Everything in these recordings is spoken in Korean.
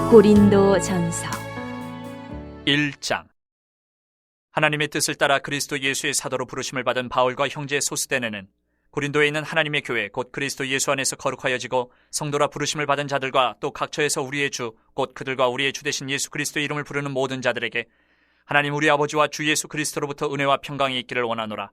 고린도전서 1장. 하나님의 뜻을 따라 그리스도 예수의 사도로 부르심을 받은 바울과 형제 소스데네는 고린도에 있는 하나님의 교회 곧 그리스도 예수 안에서 거룩하여지고 성도라 부르심을 받은 자들과 또 각처에서 우리의 주 곧 그들과 우리의 주 되신 예수 그리스도의 이름을 부르는 모든 자들에게 하나님 우리 아버지와 주 예수 그리스도로부터 은혜와 평강이 있기를 원하노라.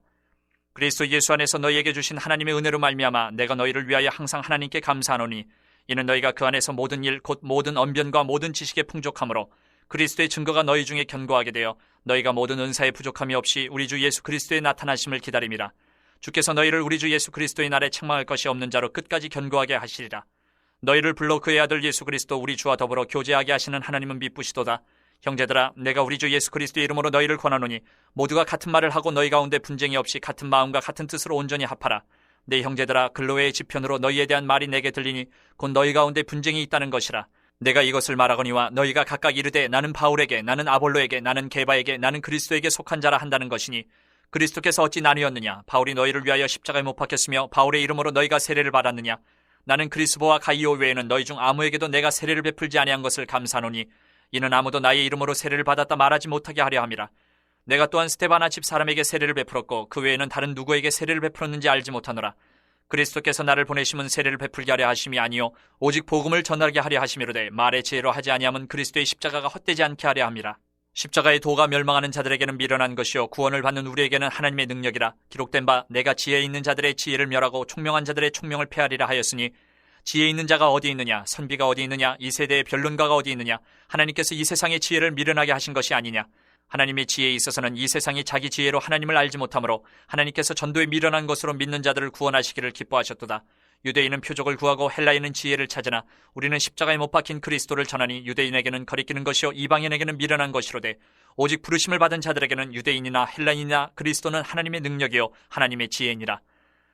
그리스도 예수 안에서 너희에게 주신 하나님의 은혜로 말미암아 내가 너희를 위하여 항상 하나님께 감사하노니 이는 너희가 그 안에서 모든 일 곧 모든 언변과 모든 지식에 풍족함으로 그리스도의 증거가 너희 중에 견고하게 되어 너희가 모든 은사에 부족함이 없이 우리 주 예수 그리스도의 나타나심을 기다림이라. 주께서 너희를 우리 주 예수 그리스도의 날에 책망할 것이 없는 자로 끝까지 견고하게 하시리라. 너희를 불러 그의 아들 예수 그리스도 우리 주와 더불어 교제하게 하시는 하나님은 미쁘시도다. 형제들아, 내가 우리 주 예수 그리스도의 이름으로 너희를 권하노니 모두가 같은 말을 하고 너희 가운데 분쟁이 없이 같은 마음과 같은 뜻으로 온전히 합하라. 내 형제들아, 글로웨의 지편으로 너희에 대한 말이 내게 들리니 곧 너희 가운데 분쟁이 있다는 것이라. 내가 이것을 말하거니와 너희가 각각 이르되 나는 바울에게, 나는 아볼로에게, 나는 게바에게, 나는 그리스도에게 속한 자라 한다는 것이니 그리스도께서 어찌 나뉘었느냐? 바울이 너희를 위하여 십자가에 못 박혔으며 바울의 이름으로 너희가 세례를 받았느냐? 나는 그리스보와 가이오 외에는 너희 중 아무에게도 내가 세례를 베풀지 아니한 것을 감사하노니 이는 아무도 나의 이름으로 세례를 받았다 말하지 못하게 하려 함이라. 내가 또한 스데바나 집 사람에게 세례를 베풀었고 그 외에는 다른 누구에게 세례를 베풀었는지 알지 못하노라. 그리스도께서 나를 보내심은 세례를 베풀게 하려 하심이 아니요 오직 복음을 전하게 하려 하심이로되 말의 지혜로 하지 아니함은 그리스도의 십자가가 헛되지 않게 하려 함이라. 십자가의 도가 멸망하는 자들에게는 미련한 것이요 구원을 받는 우리에게는 하나님의 능력이라. 기록된 바 내가 지혜 있는 자들의 지혜를 멸하고 총명한 자들의 총명을 폐하리라 하였으니 지혜 있는 자가 어디 있느냐? 선비가 어디 있느냐? 이 세대의 변론가가 어디 있느냐? 하나님께서 이 세상의 지혜를 미련하게 하신 것이 아니냐? 하나님의 지혜에 있어서는 이 세상이 자기 지혜로 하나님을 알지 못하므로 하나님께서 전도에 미련한 것으로 믿는 자들을 구원하시기를 기뻐하셨도다. 유대인은 표적을 구하고 헬라인은 지혜를 찾으나 우리는 십자가에 못 박힌 그리스도를 전하니 유대인에게는 거리끼는 것이요 이방인에게는 미련한 것이로되 오직 부르심을 받은 자들에게는 유대인이나 헬라인이나 그리스도는 하나님의 능력이요 하나님의 지혜니라.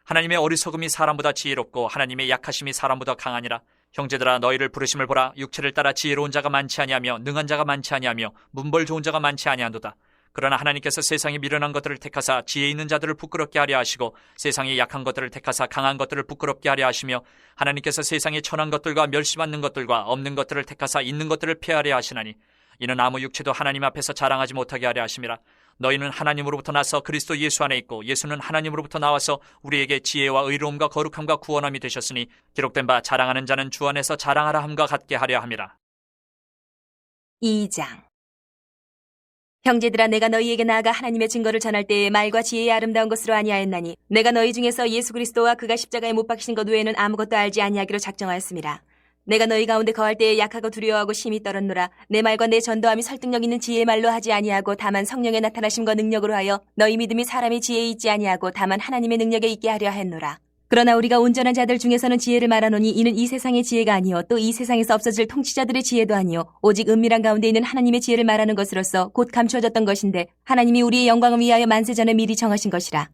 하나님의 어리석음이 사람보다 지혜롭고 하나님의 약하심이 사람보다 강하니라. 형제들아, 너희를 부르심을 보라. 육체를 따라 지혜로운 자가 많지 아니하며 능한 자가 많지 아니하며 문벌 좋은 자가 많지 아니하도다. 그러나 하나님께서 세상에 미련한 것들을 택하사 지혜 있는 자들을 부끄럽게 하려 하시고 세상에 약한 것들을 택하사 강한 것들을 부끄럽게 하려 하시며 하나님께서 세상에 천한 것들과 멸시받는 것들과 없는 것들을 택하사 있는 것들을 폐하려 하시나니 이는 아무 육체도 하나님 앞에서 자랑하지 못하게 하려 하심이라. 너희는 하나님으로부터 나서 그리스도 예수 안에 있고 예수는 하나님으로부터 나와서 우리에게 지혜와 의로움과 거룩함과 구원함이 되셨으니 기록된 바 자랑하는 자는 주 안에서 자랑하라 함과 같게 하려 함이라. 2장. 형제들아, 내가 너희에게 나아가 하나님의 증거를 전할 때에 말과 지혜의 아름다운 것으로 아니하였나니 내가 너희 중에서 예수 그리스도와 그가 십자가에 못 박히신 것 외에는 아무것도 알지 아니하기로 작정하였습니다. 내가 너희 가운데 거할 때에 약하고 두려워하고 심히 떨었노라. 내 말과 내 전도함이 설득력 있는 지혜의 말로 하지 아니하고 다만 성령의 나타나심과 능력으로 하여 너희 믿음이 사람의 지혜에 있지 아니하고 다만 하나님의 능력에 있게 하려 했노라. 그러나 우리가 온전한 자들 중에서는 지혜를 말하노니 이는 이 세상의 지혜가 아니요 또 이 세상에서 없어질 통치자들의 지혜도 아니요 오직 은밀한 가운데 있는 하나님의 지혜를 말하는 것으로서 곧 감추어졌던 것인데 하나님이 우리의 영광을 위하여 만세 전에 미리 정하신 것이라.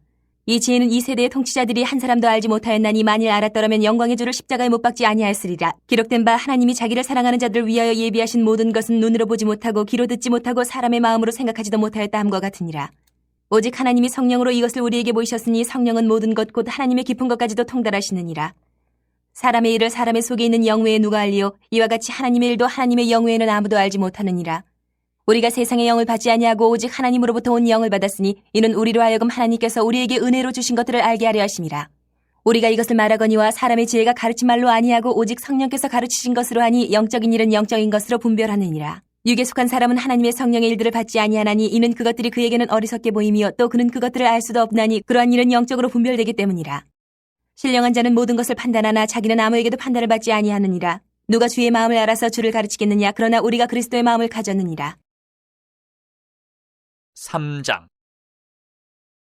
이 지혜는 이 세대의 통치자들이 한 사람도 알지 못하였나니 만일 알았더라면 영광의 주를 십자가에 못 박지 아니하였으리라. 기록된 바 하나님이 자기를 사랑하는 자들을 위하여 예비하신 모든 것은 눈으로 보지 못하고 귀로 듣지 못하고 사람의 마음으로 생각하지도 못하였다 함과 같으니라. 오직 하나님이 성령으로 이것을 우리에게 보이셨으니 성령은 모든 것 곧 하나님의 깊은 것까지도 통달하시느니라. 사람의 일을 사람의 속에 있는 영 외에 누가 알리요? 이와 같이 하나님의 일도 하나님의 영 외에는 아무도 알지 못하느니라. 우리가 세상의 영을 받지 아니하고 오직 하나님으로부터 온 영을 받았으니 이는 우리로 하여금 하나님께서 우리에게 은혜로 주신 것들을 알게 하려 하심이라. 우리가 이것을 말하거니와 사람의 지혜가 가르친 말로 아니하고 오직 성령께서 가르치신 것으로 하니 영적인 일은 영적인 것으로 분별하느니라. 육에 속한 사람은 하나님의 성령의 일들을 받지 아니하나니 이는 그것들이 그에게는 어리석게 보임이요 또 그는 그것들을 알 수도 없나니 그러한 일은 영적으로 분별되기 때문이라. 신령한 자는 모든 것을 판단하나 자기는 아무에게도 판단을 받지 아니하느니라. 누가 주의 마음을 알아서 주를 가르치겠느냐? 그러나 우리가 그리스도의 마음을 가졌느니라. 3장.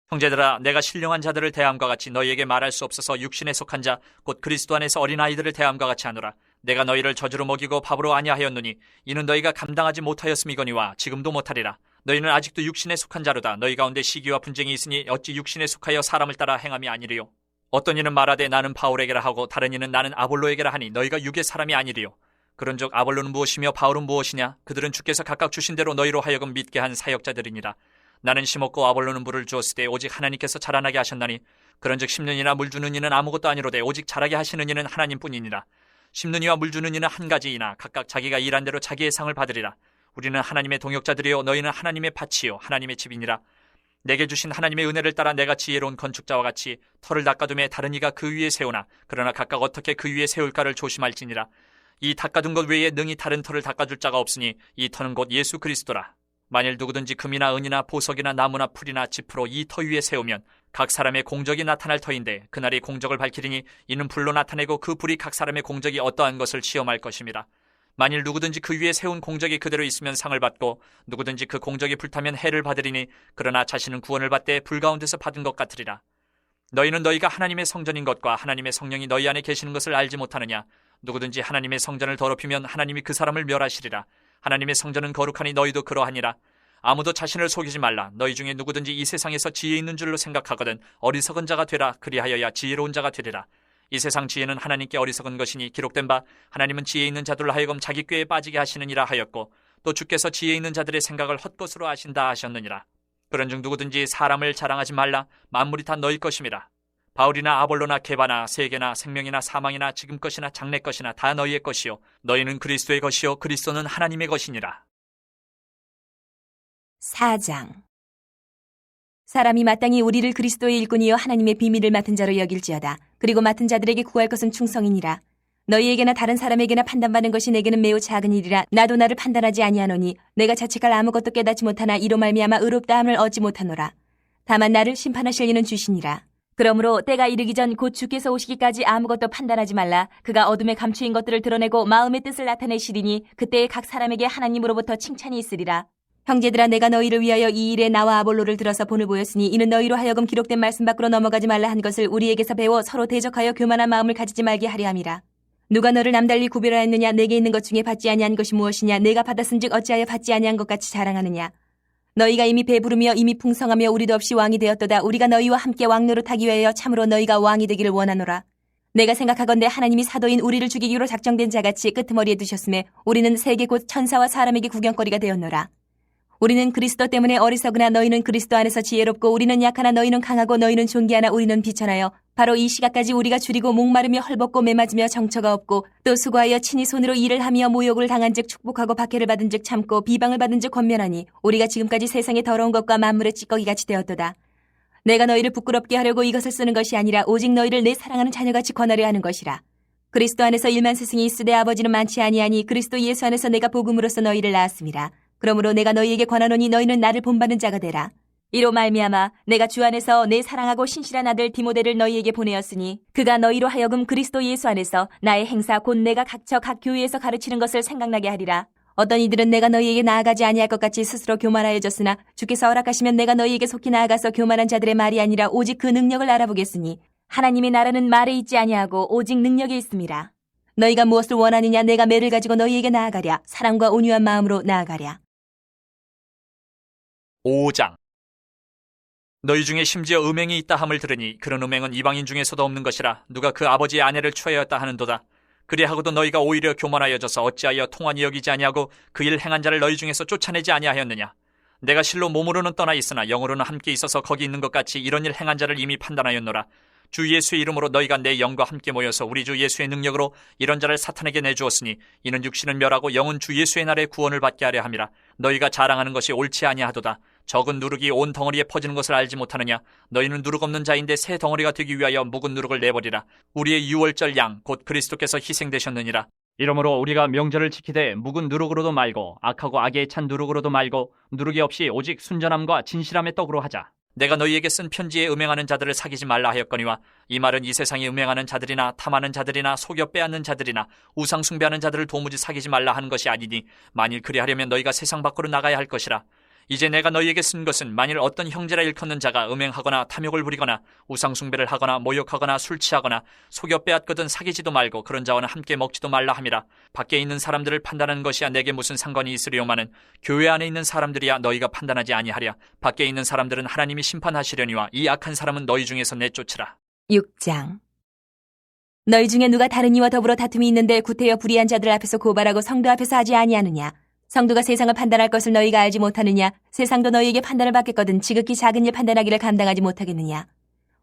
형제들아, 내가 신령한 자들을 대함과 같이 너희에게 말할 수 없어서 육신에 속한 자 곧 그리스도 안에서 어린아이들을 대함과 같이 하노라. 내가 너희를 젖으로 먹이고 밥으로 아니하였노니 이는 너희가 감당하지 못하였음이거니와 지금도 못하리라. 너희는 아직도 육신에 속한 자로다. 너희 가운데 시기와 분쟁이 있으니 어찌 육신에 속하여 사람을 따라 행함이 아니리요. 어떤 이는 말하되 나는 바울에게라 하고 다른 이는 나는 아볼로에게라 하니 너희가 육의 사람이 아니리요. 그런즉 아볼로는 무엇이며 바울은 무엇이냐? 그들은 주께서 각각 주신 대로 너희로 하여금 믿게 한 사역자들이니라. 나는 심었고 아볼로는 물을 주었으되 오직 하나님께서 자라나게 하셨나니 그런즉 심는 이나 물 주는 이는 아무것도 아니로되 오직 자라게 하시는 이는 하나님뿐이니라. 심는 이와 물 주는 이는 한 가지이나 각각 자기가 일한 대로 자기의 상을 받으리라. 우리는 하나님의 동역자들이요 너희는 하나님의 밭이요 하나님의 집이니라. 내게 주신 하나님의 은혜를 따라 내가 지혜로운 건축자와 같이 터를 닦아둠에 다른 이가 그 위에 세우나 그러나 각각 어떻게 그 위에 세울까를 조심할지니라. 이 닦아둔 것 외에 능히 다른 터를 닦아줄 자가 없으니 이 터는 곧 예수 그리스도라. 만일 누구든지 금이나 은이나 보석이나 나무나 풀이나 짚으로 이 터 위에 세우면 각 사람의 공적이 나타날 터인데 그날이 공적을 밝히리니 이는 불로 나타내고 그 불이 각 사람의 공적이 어떠한 것을 시험할 것임이라. 만일 누구든지 그 위에 세운 공적이 그대로 있으면 상을 받고 누구든지 그 공적이 불타면 해를 받으리니 그러나 자신은 구원을 받되 불 가운데서 받은 것 같으리라. 너희는 너희가 하나님의 성전인 것과 하나님의 성령이 너희 안에 계시는 것을 알지 못하느냐. 누구든지 하나님의 성전을 더럽히면 하나님이 그 사람을 멸하시리라. 하나님의 성전은 거룩하니 너희도 그러하니라. 아무도 자신을 속이지 말라. 너희 중에 누구든지 이 세상에서 지혜 있는 줄로 생각하거든 어리석은 자가 되라. 그리하여야 지혜로운 자가 되리라. 이 세상 지혜는 하나님께 어리석은 것이니 기록된 바 하나님은 지혜 있는 자들로 하여금 자기 꾀에 빠지게 하시느니라 하였고 또 주께서 지혜 있는 자들의 생각을 헛것으로 아신다 하셨느니라. 그런즉 누구든지 사람을 자랑하지 말라. 만물이 다 너희 것임이라. 바울이나 아볼로나 게바나 세계나 생명이나 사망이나 지금 것이나 장래 것이나 다 너희의 것이요 너희는 그리스도의 것이요 그리스도는 하나님의 것이니라. 4장. 사람이 마땅히 우리를 그리스도의 일꾼이요 하나님의 비밀을 맡은 자로 여길지어다. 그리고 맡은 자들에게 구할 것은 충성이니라. 너희에게나 다른 사람에게나 판단받는 것이 내게는 매우 작은 일이라. 나도 나를 판단하지 아니하노니 내가 자책할 아무것도 깨닫지 못하나 이로 말미암아 의롭다함을 얻지 못하노라. 다만 나를 심판하실 이는 주시니라. 그러므로 때가 이르기 전 곧 주께서 오시기까지 아무것도 판단하지 말라. 그가 어둠에 감추인 것들을 드러내고 마음의 뜻을 나타내시리니 그때에 각 사람에게 하나님으로부터 칭찬이 있으리라. 형제들아, 내가 너희를 위하여 이 일에 나와 아볼로를 들어서 본을 보였으니 이는 너희로 하여금 기록된 말씀 밖으로 넘어가지 말라 한 것을 우리에게서 배워 서로 대적하여 교만한 마음을 가지지 말게 하려 함이라. 누가 너를 남달리 구별하였느냐? 내게 있는 것 중에 받지 아니한 것이 무엇이냐? 내가 받았은즉 어찌하여 받지 아니한 것 같이 자랑하느냐? 너희가 이미 배부르며 이미 풍성하며 우리도 없이 왕이 되었도다. 우리가 너희와 함께 왕노릇하기 위하여 참으로 너희가 왕이 되기를 원하노라. 내가 생각하건대 하나님이 사도인 우리를 죽이기로 작정된 자같이 끄트머리에 두셨음에 우리는 세계 곧 천사와 사람에게 구경거리가 되었노라. 우리는 그리스도 때문에 어리석으나 너희는 그리스도 안에서 지혜롭고 우리는 약하나 너희는 강하고 너희는 존귀하나 우리는 비천하여 바로 이 시각까지 우리가 줄이고 목마르며 헐벗고 매맞으며 정처가 없고 또 수고하여 친히 손으로 일을 하며 모욕을 당한즉 축복하고 박해를 받은즉 참고 비방을 받은즉 권면하니 우리가 지금까지 세상의 더러운 것과 만물의 찌꺼기같이 되었도다. 내가 너희를 부끄럽게 하려고 이것을 쓰는 것이 아니라 오직 너희를 내 사랑하는 자녀같이 권하려 하는 것이라. 그리스도 안에서 일만 스승이 있으되 아버지는 많지 아니하니 그리스도 예수 안에서 내가 복음으로써 너희를 낳았음이라. 그러므로 내가 너희에게 권하노니 너희는 나를 본받는 자가 되라. 이로 말미암아 내가 주 안에서 내 사랑하고 신실한 아들 디모데를 너희에게 보내었으니 그가 너희로 하여금 그리스도 예수 안에서 나의 행사 곧 내가 각처 각 교회에서 가르치는 것을 생각나게 하리라. 어떤 이들은 내가 너희에게 나아가지 아니할 것 같이 스스로 교만하여졌으나 주께서 허락하시면 내가 너희에게 속히 나아가서 교만한 자들의 말이 아니라 오직 그 능력을 알아보겠으니 하나님의 나라는 말에 있지 아니하고 오직 능력에 있음이라. 너희가 무엇을 원하느냐? 내가 매를 가지고 너희에게 나아가랴. 사랑과 온유한 마음으로 나아가랴. 5장. 너희 중에 심지어 음행이 있다 함을 들으니 그런 음행은 이방인 중에서도 없는 것이라. 누가 그 아버지의 아내를 취하였다 하는도다. 그리하고도 너희가 오히려 교만하여져서 어찌하여 통한이 여기지 아니하고 그 일 행한 자를 너희 중에서 쫓아내지 아니하였느냐? 내가 실로 몸으로는 떠나 있으나 영으로는 함께 있어서 거기 있는 것 같이 이런 일 행한 자를 이미 판단하였노라. 주 예수의 이름으로 너희가 내 영과 함께 모여서 우리 주 예수의 능력으로 이런 자를 사탄에게 내주었으니 이는 육신은 멸하고 영은 주 예수의 날에 구원을 받게 하려 함이라. 너희가 자랑하는 것이 옳지 아니하도다. 적은 누룩이 온 덩어리에 퍼지는 것을 알지 못하느냐? 너희는 누룩 없는 자인데 새 덩어리가 되기 위하여 묵은 누룩을 내버리라. 우리의 유월절 양 곧 그리스도께서 희생되셨느니라. 이러므로 우리가 명절을 지키되 묵은 누룩으로도 말고 악하고 악에 찬 누룩으로도 말고 누룩이 없이 오직 순전함과 진실함의 떡으로 하자. 내가 너희에게 쓴 편지에 음행하는 자들을 사귀지 말라 하였거니와 이 말은 이 세상에 음행하는 자들이나 탐하는 자들이나 속여 빼앗는 자들이나 우상 숭배하는 자들을 도무지 사귀지 말라 하는 것이 아니니 만일 그리하려면 너희가 세상 밖으로 나가야 할 것이라. 이제 내가 너희에게 쓴 것은 만일 어떤 형제라 일컫는 자가 음행하거나 탐욕을 부리거나 우상 숭배를 하거나 모욕하거나 술 취하거나 속여 빼앗거든 사귀지도 말고 그런 자와는 함께 먹지도 말라 함이라. 밖에 있는 사람들을 판단하는 것이야 내게 무슨 상관이 있으리요마는 교회 안에 있는 사람들이야 너희가 판단하지 아니하랴. 밖에 있는 사람들은 하나님이 심판하시려니와 이 악한 사람은 너희 중에서 내쫓으라. 6장. 너희 중에 누가 다른 이와 더불어 다툼이 있는데 구태여 불의한 자들 앞에서 고발하고 성도 앞에서 하지 아니하느냐? 성도가 세상을 판단할 것을 너희가 알지 못하느냐? 세상도 너희에게 판단을 받겠거든 지극히 작은 일 판단하기를 감당하지 못하겠느냐?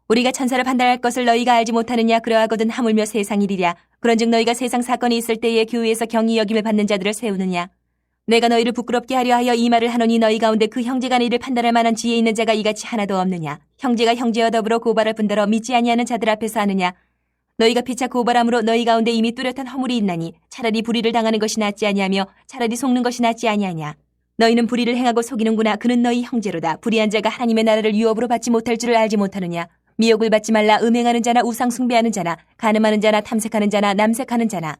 우리가 천사를 판단할 것을 너희가 알지 못하느냐? 그러하거든 하물며 세상 일이랴. 그런즉 너희가 세상 사건이 있을 때에 교회에서 경히 여김을 받는 자들을 세우느냐? 내가 너희를 부끄럽게 하려 하여 이 말을 하노니 너희 가운데 그 형제간의 일을 판단할 만한 지혜 있는 자가 이같이 하나도 없느냐? 형제가 형제와 더불어 고발할 뿐더러 믿지 아니하는 자들 앞에서 하느냐? 너희가 피차 고발함으로 너희 가운데 이미 뚜렷한 허물이 있나니 차라리 불의를 당하는 것이 낫지 아니하며 차라리 속는 것이 낫지 아니하냐? 너희는 불의를 행하고 속이는구나. 그는 너희 형제로다. 불의한 자가 하나님의 나라를 유업으로 받지 못할 줄을 알지 못하느냐? 미혹을 받지 말라. 음행하는 자나 우상 숭배하는 자나 간음하는 자나 탐색하는 자나 남색하는 자나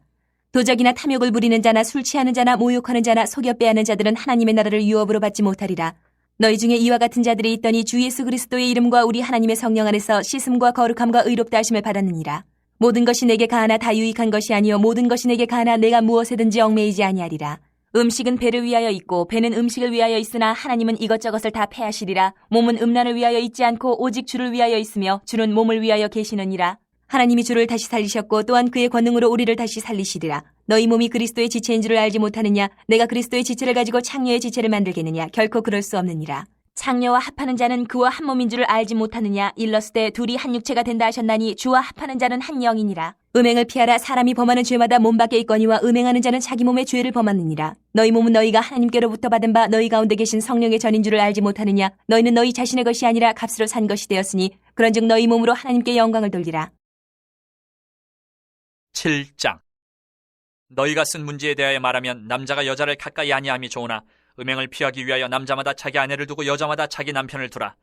도적이나 탐욕을 부리는 자나 술 취하는 자나 모욕하는 자나 속여 빼앗는 자들은 하나님의 나라를 유업으로 받지 못하리라. 너희 중에 이와 같은 자들이 있더니 주 예수 그리스도의 이름과 우리 하나님의 성령 안에서 씻음과 거룩함과 의롭다 하심을 받았느니라. 모든 것이 내게 가하나 다 유익한 것이 아니요 모든 것이 내게 가하나 내가 무엇에든지 얽매이지 아니하리라. 음식은 배를 위하여 있고 배는 음식을 위하여 있으나 하나님은 이것저것을 다 패하시리라. 몸은 음란을 위하여 있지 않고 오직 주를 위하여 있으며 주는 몸을 위하여 계시느니라. 하나님이 주를 다시 살리셨고 또한 그의 권능으로 우리를 다시 살리시리라. 너희 몸이 그리스도의 지체인 줄을 알지 못하느냐? 내가 그리스도의 지체를 가지고 창녀의 지체를 만들겠느냐? 결코 그럴 수 없느니라. 창녀와 합하는 자는 그와 한 몸인 줄을 알지 못하느냐? 일렀을 둘이 한 육체가 된다 하셨나니 주와 합하는 자는 한 영이니라. 음행을 피하라. 사람이 범하는 죄마다 몸 밖에 있거니와 음행하는 자는 자기 몸의 죄를 범하느니라. 너희 몸은 너희가 하나님께로부터 받은 바 너희 가운데 계신 성령의 전인 줄을 알지 못하느냐? 너희는 너희 자신의 것이 아니라 값으로 산 것이 되었으니 그런즉 너희 몸으로 하나님께 영광을 돌리라. 7장. 너희가 쓴 문제에 대하여 말하면 남자가 여자를 가까이 아니함이 좋으나 음행을 피하기 위하여 남자마다 자기 아내를 두고 여자마다 자기 남편을 두라.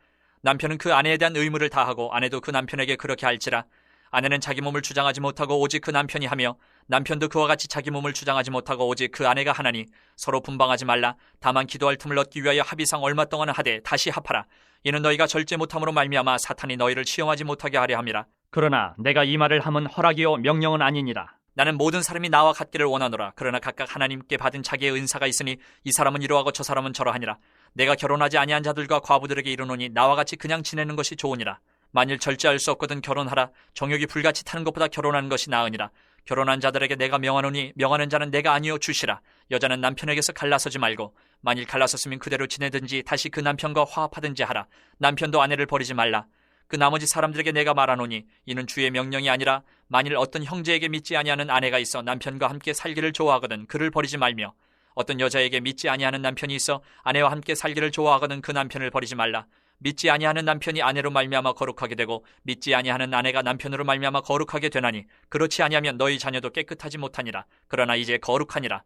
남편은 그 아내에 대한 의무를 다하고 아내도 그 남편에게 그렇게 할지라. 아내는 자기 몸을 주장하지 못하고 오직 그 남편이 하며 남편도 그와 같이 자기 몸을 주장하지 못하고 오직 그 아내가 하나니 서로 분방하지 말라. 다만 기도할 틈을 얻기 위하여 합의상 얼마 동안은 하되 다시 합하라. 이는 너희가 절제 못함으로 말미암아 사탄이 너희를 시험하지 못하게 하려 함이라. 그러나 내가 이 말을 함은 허락이요 명령은 아니니라. 나는 모든 사람이 나와 같기를 원하노라. 그러나 각각 하나님께 받은 자기의 은사가 있으니 이 사람은 이러하고 저 사람은 저러하니라. 내가 결혼하지 아니한 자들과 과부들에게 이르노니 나와 같이 그냥 지내는 것이 좋으니라. 만일 절제할 수 없거든 결혼하라. 정욕이 불같이 타는 것보다 결혼하는 것이 나으니라. 결혼한 자들에게 내가 명하노니 명하는 자는 내가 아니요 주시라. 여자는 남편에게서 갈라서지 말고 만일 갈라섰으면 그대로 지내든지 다시 그 남편과 화합하든지 하라. 남편도 아내를 버리지 말라. 그 나머지 사람들에게 내가 말하노니 이는 주의 명령이 아니라 만일 어떤 형제에게 믿지 아니하는 아내가 있어 남편과 함께 살기를 좋아하거든 그를 버리지 말며 어떤 여자에게 믿지 아니하는 남편이 있어 아내와 함께 살기를 좋아하거든 그 남편을 버리지 말라. 믿지 아니하는 남편이 아내로 말미암아 거룩하게 되고 믿지 아니하는 아내가 남편으로 말미암아 거룩하게 되나니 그렇지 아니하면 너희 자녀도 깨끗하지 못하니라. 그러나 이제 거룩하니라.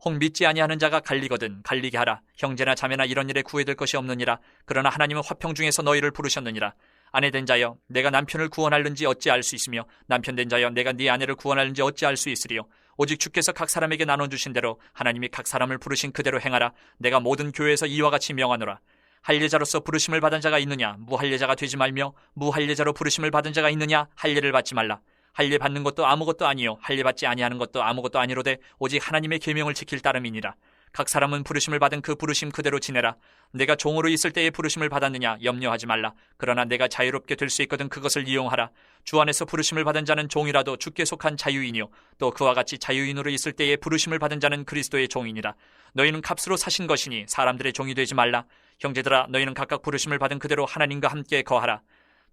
혹 믿지 아니하는 자가 갈리거든 갈리게 하라. 형제나 자매나 이런 일에 구애될 것이 없느니라. 그러나 하나님은 화평 중에서 너희를 부르셨느니라. 아내된 자여 내가 남편을 구원할는지 어찌 알 수 있으며 남편된 자여 내가 네 아내를 구원할는지 어찌 알 수 있으리요. 오직 주께서 각 사람에게 나눠주신 대로 하나님이 각 사람을 부르신 그대로 행하라. 내가 모든 교회에서 이와 같이 명하노라. 할례자로서 부르심을 받은 자가 있느냐? 무할례자가 되지 말며 무할례자로 부르심을 받은 자가 있느냐? 할례를 받지 말라. 할례 받는 것도 아무것도 아니요 할례 받지 아니하는 것도 아무것도 아니로되 오직 하나님의 계명을 지킬 따름이니라. 각 사람은 부르심을 받은 그 부르심 그대로 지내라. 내가 종으로 있을 때에 부르심을 받았느냐? 염려하지 말라. 그러나 내가 자유롭게 될 수 있거든 그것을 이용하라. 주 안에서 부르심을 받은 자는 종이라도 주께 속한 자유인이요 또 그와 같이 자유인으로 있을 때에 부르심을 받은 자는 그리스도의 종이니라. 너희는 값으로 사신 것이니 사람들의 종이 되지 말라. 형제들아 너희는 각각 부르심을 받은 그대로 하나님과 함께 거하라.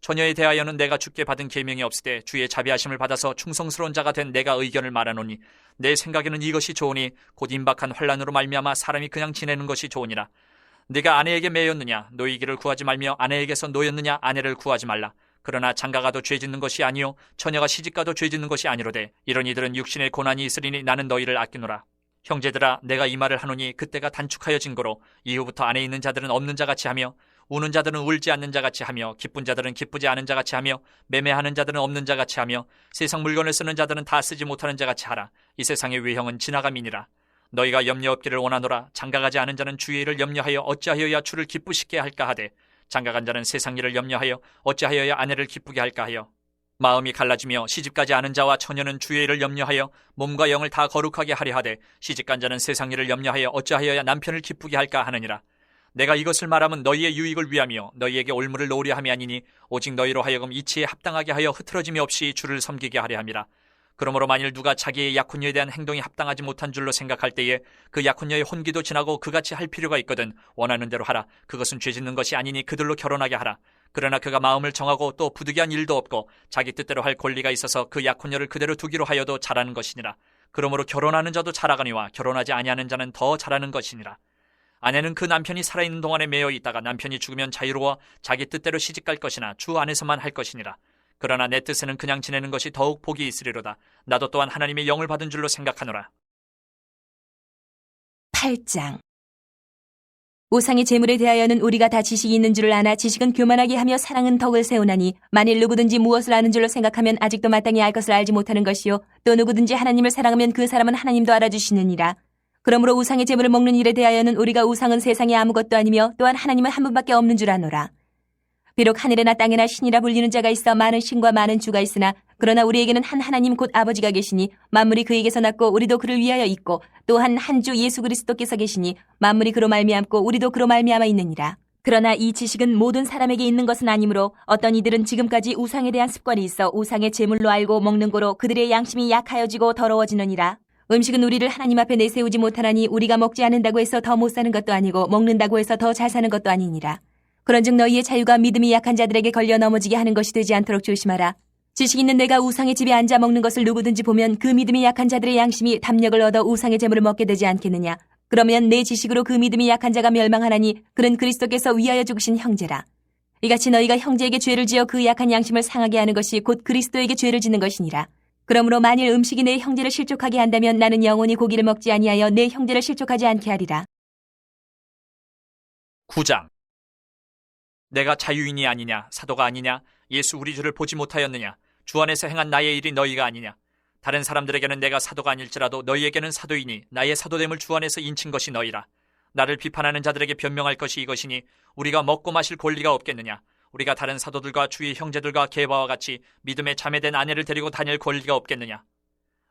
처녀에 대하여는 내가 주께 받은 계명이 없으되 주의 자비하심을 받아서 충성스러운 자가 된 내가 의견을 말하노니 내 생각에는 이것이 좋으니 곧 임박한 환난으로 말미암아 사람이 그냥 지내는 것이 좋으니라. 네가 아내에게 매였느냐? 노이기를 구하지 말며 아내에게서 노였느냐? 아내를 구하지 말라. 그러나 장가가도 죄짓는 것이 아니요 처녀가 시집가도 죄짓는 것이 아니로되 이런 이들은 육신의 고난이 있으리니 나는 너희를 아끼노라. 형제들아 내가 이 말을 하노니 그때가 단축하여 진거로 이후부터 안에 있는 자들은 없는 자같이 하며 우는 자들은 울지 않는 자같이 하며 기쁜 자들은 기쁘지 않은 자같이 하며 매매하는 자들은 없는 자같이 하며 세상 물건을 쓰는 자들은 다 쓰지 못하는 자같이 하라. 이 세상의 외형은 지나감이니라. 너희가 염려 없기를 원하노라. 장가가지 않은 자는 주의 일을 염려하여 어찌하여야 주를 기쁘시게 할까 하되 장가간 자는 세상 일을 염려하여 어찌하여야 아내를 기쁘게 할까 하여 마음이 갈라지며 시집가지 않은 자와 처녀는 주의 일을 염려하여 몸과 영을 다 거룩하게 하려 하되 시집간 자는 세상 일을 염려하여 어찌하여야 남편을 기쁘게 할까 하느니라. 내가 이것을 말하면 너희의 유익을 위하며 너희에게 올무를 놓으려 함이 아니니 오직 너희로 하여금 이치에 합당하게 하여 흐트러짐이 없이 주를 섬기게 하려 함이라. 그러므로 만일 누가 자기의 약혼녀에 대한 행동이 합당하지 못한 줄로 생각할 때에 그 약혼녀의 혼기도 지나고 그같이 할 필요가 있거든 원하는 대로 하라. 그것은 죄 짓는 것이 아니니 그들로 결혼하게 하라. 그러나 그가 마음을 정하고 또 부득이한 일도 없고 자기 뜻대로 할 권리가 있어서 그 약혼녀를 그대로 두기로 하여도 잘하는 것이니라. 그러므로 결혼하는 자도 잘하거니와 결혼하지 아니하는 자는 더 잘하는 것이니라. 아내는 그 남편이 살아있는 동안에 매여 있다가 남편이 죽으면 자유로워 자기 뜻대로 시집갈 것이나 주 안에서만 할 것이니라. 그러나 내 뜻에는 그냥 지내는 것이 더욱 복이 있으리로다. 나도 또한 하나님의 영을 받은 줄로 생각하노라. 8장. 우상의 재물에 대하여는 우리가 다 지식이 있는 줄을 아나 지식은 교만하게 하며 사랑은 덕을 세우나니 만일 누구든지 무엇을 아는 줄로 생각하면 아직도 마땅히 알 것을 알지 못하는 것이요 또 누구든지 하나님을 사랑하면 그 사람은 하나님도 알아주시느니라. 그러므로 우상의 재물을 먹는 일에 대하여는 우리가 우상은 세상에 아무것도 아니며 또한 하나님은 한 분밖에 없는 줄 아노라. 비록 하늘에나 땅에나 신이라 불리는 자가 있어 많은 신과 많은 주가 있으나 그러나 우리에게는 한 하나님 곧 아버지가 계시니 만물이 그에게서 났고 우리도 그를 위하여 있고 또한 한 주 예수 그리스도께서 계시니 만물이 그로 말미암고 우리도 그로 말미암아 있느니라. 그러나 이 지식은 모든 사람에게 있는 것은 아니므로 어떤 이들은 지금까지 우상에 대한 습관이 있어 우상의 제물로 알고 먹는 거로 그들의 양심이 약하여지고 더러워지느니라. 음식은 우리를 하나님 앞에 내세우지 못하나니 우리가 먹지 않는다고 해서 더 못 사는 것도 아니고 먹는다고 해서 더 잘 사는 것도 아니니라. 그런즉 너희의 자유가 믿음이 약한 자들에게 걸려 넘어지게 하는 것이 되지 않도록 조심하라. 지식 있는 내가 우상의 집에 앉아 먹는 것을 누구든지 보면 그 믿음이 약한 자들의 양심이 담력을 얻어 우상의 재물을 먹게 되지 않겠느냐. 그러면 내 지식으로 그 믿음이 약한 자가 멸망하나니 그는 그리스도께서 위하여 죽으신 형제라. 이같이 너희가 형제에게 죄를 지어 그 약한 양심을 상하게 하는 것이 곧 그리스도에게 죄를 짓는 것이니라. 그러므로 만일 음식이 내 형제를 실족하게 한다면 나는 영원히 고기를 먹지 아니하여 내 형제를 실족하지 않게 하리라. 9장. 내가 자유인이 아니냐 사도가 아니냐 예수 우리 주를 보지 못하였느냐 주 안에서 행한 나의 일이 너희가 아니냐. 다른 사람들에게는 내가 사도가 아닐지라도 너희에게는 사도이니 나의 사도됨을 주 안에서 인친 것이 너희라. 나를 비판하는 자들에게 변명할 것이 이것이니 우리가 먹고 마실 권리가 없겠느냐. 우리가 다른 사도들과 주의 형제들과 게바와 같이 믿음에 자매된 아내를 데리고 다닐 권리가 없겠느냐.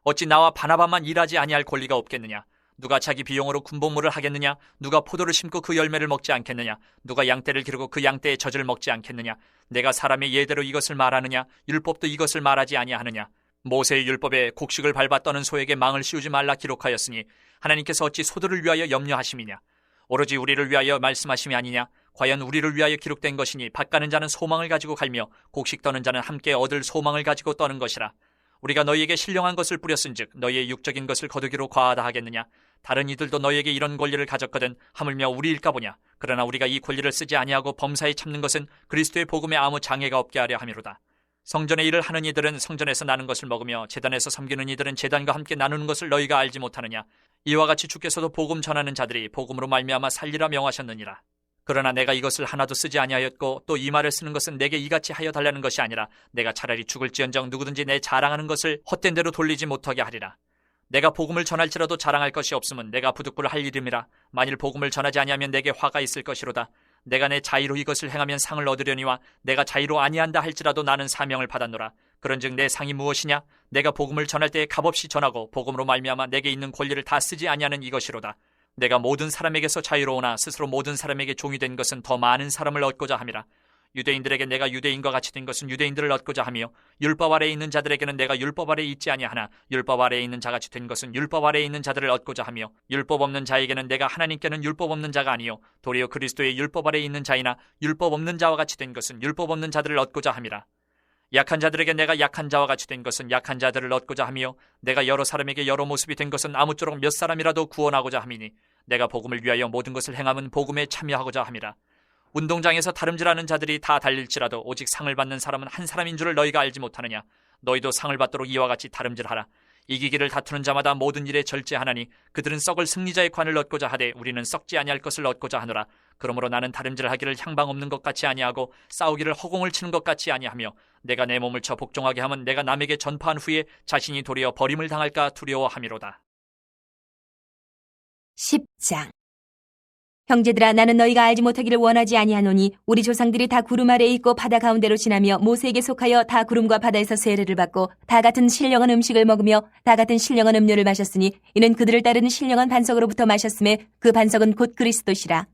어찌 나와 바나바만 일하지 아니할 권리가 없겠느냐. 누가 자기 비용으로 군복무를 하겠느냐. 누가 포도를 심고 그 열매를 먹지 않겠느냐. 누가 양떼를 기르고 그 양떼의 젖을 먹지 않겠느냐. 내가 사람의 예대로 이것을 말하느냐. 율법도 이것을 말하지 아니하느냐. 모세의 율법에 곡식을 밟아 떠는 소에게 망을 씌우지 말라 기록하였으니 하나님께서 어찌 소들을 위하여 염려하심이냐. 오로지 우리를 위하여 말씀하심이 아니냐. 과연 우리를 위하여 기록된 것이니 밭 가는 자는 소망을 가지고 갈며 곡식 떠는 자는 함께 얻을 소망을 가지고 떠는 것이라. 우리가 너희에게 신령한 것을 뿌렸은즉 너희의 육적인 것을 거두기로 과하다 하겠느냐. 다른 이들도 너희에게 이런 권리를 가졌거든 하물며 우리일까 보냐. 그러나 우리가 이 권리를 쓰지 아니하고 범사에 참는 것은 그리스도의 복음에 아무 장애가 없게 하려 함이로다. 성전의 일을 하는 이들은 성전에서 나는 것을 먹으며 제단에서 섬기는 이들은 제단과 함께 나누는 것을 너희가 알지 못하느냐. 이와 같이 주께서도 복음 전하는 자들이 복음으로 말미암아 살리라 명하셨느니라. 그러나 내가 이것을 하나도 쓰지 아니하였고 또 이 말을 쓰는 것은 내게 이같이 하여 달라는 것이 아니라 내가 차라리 죽을지언정 누구든지 내 자랑하는 것을 헛된 대로 돌리지 못하게 하리라. 내가 복음을 전할지라도 자랑할 것이 없으면 내가 부득불 할 일임이라. 만일 복음을 전하지 아니하면 내게 화가 있을 것이로다. 내가 내 자의로 이것을 행하면 상을 얻으려니와 내가 자의로 아니한다 할지라도 나는 사명을 받았노라. 그런즉 내 상이 무엇이냐? 내가 복음을 전할 때에 값없이 전하고 복음으로 말미암아 내게 있는 권리를 다 쓰지 아니하는 이것이로다. 내가 모든 사람에게서 자유로우나 스스로 모든 사람에게 종이 된 것은 더 많은 사람을 얻고자 함이라. 유대인들에게 내가 유대인과 같이 된 것은 유대인들을 얻고자 하며 율법 아래에 있는 자들에게는 내가 율법 아래에 있지 아니하나 율법 아래에 있는 자같이 된 것은 율법 아래에 있는 자들을 얻고자 하며 율법 없는 자에게는 내가 하나님께는 율법 없는 자가 아니요 도리어 그리스도의 율법 아래에 있는 자이나 율법 없는 자와 같이 된 것은 율법 없는 자들을 얻고자 함이라. 약한 자들에게 내가 약한 자와 같이 된 것은 약한 자들을 얻고자 하며 내가 여러 사람에게 여러 모습이 된 것은 아무쪼록 몇 사람이라도 구원하고자 함이니 내가 복음을 위하여 모든 것을 행함은 복음에 참여하고자 함이라. 운동장에서 다름질하는 자들이 다 달릴지라도 오직 상을 받는 사람은 한 사람인 줄을 너희가 알지 못하느냐. 너희도 상을 받도록 이와 같이 다름질하라. 이기기를 다투는 자마다 모든 일에 절제하나니 그들은 썩을 승리자의 관을 얻고자 하되 우리는 썩지 아니할 것을 얻고자 하노라. 그러므로 나는 다름질하기를 향방 없는 것 같이 아니하고 싸우기를 허공을 치는 것 같이 아니하며 내가 내 몸을 쳐 복종하게 하면 내가 남에게 전파한 후에 자신이 도리어 버림을 당할까 두려워함이로다. 10장. 형제들아 나는 너희가 알지 못하기를 원하지 아니하노니 우리 조상들이 다 구름 아래에 있고 바다 가운데로 지나며 모세에게 속하여 다 구름과 바다에서 세례를 받고 다 같은 신령한 음식을 먹으며 다 같은 신령한 음료를 마셨으니 이는 그들을 따르는 신령한 반석으로부터 마셨음에 그 반석은 곧 그리스도시라.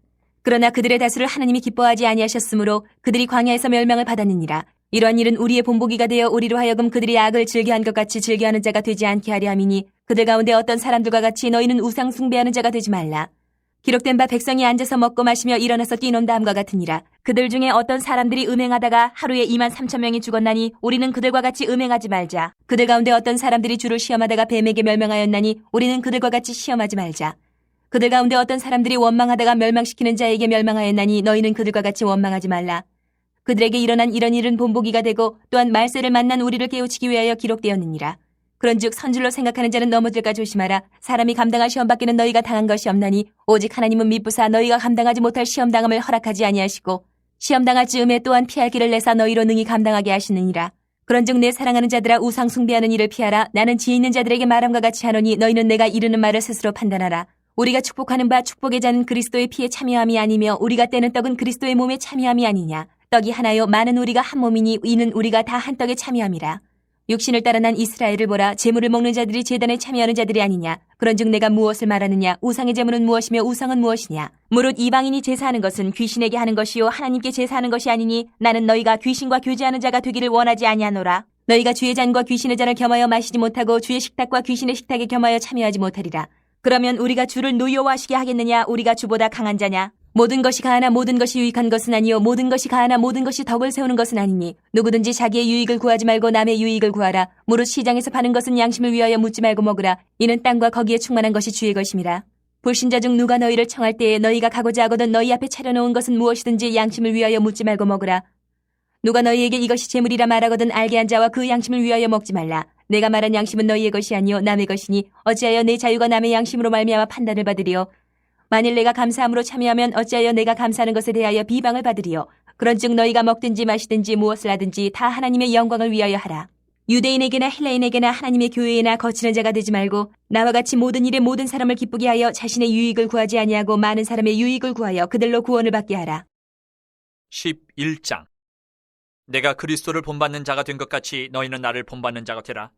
그러나 그들의 다수를 하나님이 기뻐하지 아니하셨으므로 그들이 광야에서 멸망을 받았느니라. 이러한 일은 우리의 본보기가 되어 우리로 하여금 그들이 악을 즐겨한 것 같이 즐겨하는 자가 되지 않게 하려 함이니 그들 가운데 어떤 사람들과 같이 너희는 우상 숭배하는 자가 되지 말라. 기록된 바 백성이 앉아서 먹고 마시며 일어나서 뛰논다함과 같으니라. 그들 중에 어떤 사람들이 음행하다가 하루에 23,000명이 죽었나니 우리는 그들과 같이 음행하지 말자. 그들 가운데 어떤 사람들이 주를 시험하다가 뱀에게 멸망하였나니 우리는 그들과 같이 시험하지 말자. 그들 가운데 어떤 사람들이 원망하다가 멸망시키는 자에게 멸망하였나니 너희는 그들과 같이 원망하지 말라. 그들에게 일어난 이런 일은 본보기가 되고 또한 말세를 만난 우리를 깨우치기 위하여 기록되었느니라. 그런즉 선줄로 생각하는 자는 넘어질까 조심하라. 사람이 감당할 시험밖에는 너희가 당한 것이 없나니 오직 하나님은 미쁘사 너희가 감당하지 못할 시험당함을 허락하지 아니하시고 시험당할 즈음에 또한 피할 길을 내사 너희로 능히 감당하게 하시느니라. 그런즉 내 사랑하는 자들아 우상 숭배하는 일을 피하라. 나는 지혜 있는 자들에게 말함과 같이 하노니 너희는 내가 이르는 말을 스스로 판단하라. 우리가 축복하는 바 축복의 자는 그리스도의 피에 참여함이 아니며 우리가 떼는 떡은 그리스도의 몸에 참여함이 아니냐. 떡이 하나요 많은 우리가 한 몸이니 이는 우리가 다 한 떡에 참여함이라. 육신을 따라 난 이스라엘을 보라. 제물을 먹는 자들이 제단에 참여하는 자들이 아니냐. 그런즉 내가 무엇을 말하느냐. 우상의 제물은 무엇이며 우상은 무엇이냐. 무릇 이방인이 제사하는 것은 귀신에게 하는 것이요 하나님께 제사하는 것이 아니니 나는 너희가 귀신과 교제하는 자가 되기를 원하지 아니하노라. 너희가 주의 잔과 귀신의 잔을 겸하여 마시지 못하고 주의 식탁과 귀신의 식탁에 겸하여 참여하지 못하리라. 그러면 우리가 주를 노여워하시게 하겠느냐. 우리가 주보다 강한 자냐. 모든 것이 가하나 모든 것이 유익한 것은 아니요 모든 것이 가하나 모든 것이 덕을 세우는 것은 아니니 누구든지 자기의 유익을 구하지 말고 남의 유익을 구하라. 무릇 시장에서 파는 것은 양심을 위하여 묻지 말고 먹으라. 이는 땅과 거기에 충만한 것이 주의 것임이라. 불신자 중 누가 너희를 청할 때에 너희가 가고자 하거든 너희 앞에 차려놓은 것은 무엇이든지 양심을 위하여 묻지 말고 먹으라. 누가 너희에게 이것이 재물이라 말하거든 알게 한 자와 그 양심을 위하여 먹지 말라. 내가 말한 양심은 너희의 것이 아니요 남의 것이니 어찌하여 내 자유가 남의 양심으로 말미암아 판단을 받으리요. 만일 내가 감사함으로 참여하면 어찌하여 내가 감사하는 것에 대하여 비방을 받으리요. 그런즉 너희가 먹든지 마시든지 무엇을 하든지 다 하나님의 영광을 위하여 하라. 유대인에게나 헬라인에게나 하나님의 교회에나 거치는 자가 되지 말고 나와 같이 모든 일에 모든 사람을 기쁘게 하여 자신의 유익을 구하지 아니하고 많은 사람의 유익을 구하여 그들로 구원을 받게 하라. 11장. 내가 그리스도를 본받는 자가 된 것 같이 너희는 나를 본받는 자가 되라.